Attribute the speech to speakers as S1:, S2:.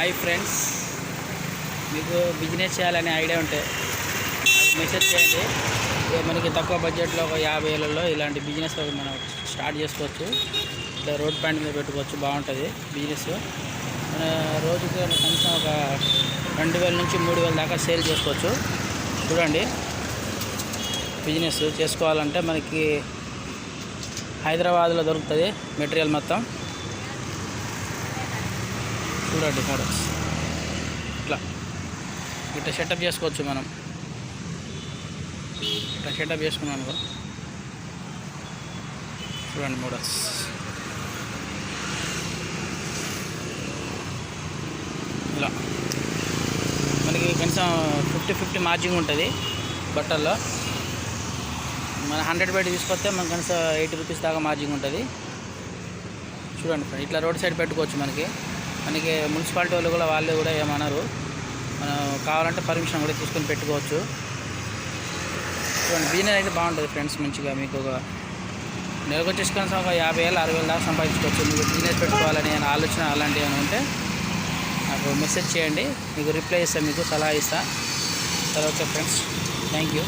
S1: Hi friends, మీకు business చేయాలనే idea ఉంటే నాకు మెసేజ్ చేయండి. మనకి తక్కువ బడ్జెట్లో ఒక 50,000లో ఇలాంటి బిజినెస్ మనం స్టార్ట్ చేసుకోవచ్చు. ఇట్లా రోడ్ పాయింట్ మీద పెట్టుకోవచ్చు, బాగుంటుంది బిజినెస్. మన రోజుకి కనీసం ఒక 2,000 నుంచి 3,000 దాకా సేల్ చేసుకోవచ్చు. చూడండి, బిజినెస్ చేసుకోవాలంటే మనకి హైదరాబాద్లో దొరుకుతుంది మెటీరియల్ మొత్తం. చూడండి మోడల్స్ ఇట్లా సెటప్ చేసుకోవచ్చు. మనం ఇట్లా సెటప్ చేసుకున్నాం అనుకో, చూడండి మోడల్స్ ఇలా. మనకి కనీసం 50-50 మార్జిన్ ఉంటుంది బట్టల్లో. మన 100 పెట్టి తీసుకొస్తే మనకు కనీసం 80 రూపీస్ దాకా మార్జిన్ ఉంటుంది. చూడండి ఫ్రెండ్, ఇట్లా రోడ్ సైడ్ పెట్టుకోవచ్చు. మనకి మున్సిపాలిటీ వాళ్ళు కూడా వాళ్ళు కూడా ఏమన్నారు, మనం కావాలంటే పర్మిషన్ కూడా తీసుకొని పెట్టుకోవచ్చు. చూడండి, బిజినెస్ అయితే బాగుంటుంది ఫ్రెండ్స్. మంచిగా మీకు ఒక నెలకు వచ్చేసి కనీసం ఒక 50,000-60,000 దాకా సంపాదించుకోవచ్చు. మీకు బిజినెస్ పెట్టుకోవాలని ఆలోచన అలాంటివి ఏమైనా ఉంటే నాకు మెసేజ్ చేయండి, మీకు రిప్లై ఇస్తాను, మీకు సలహా ఇస్తాను. సరే, ఓకే ఫ్రెండ్స్, థ్యాంక్ యూ.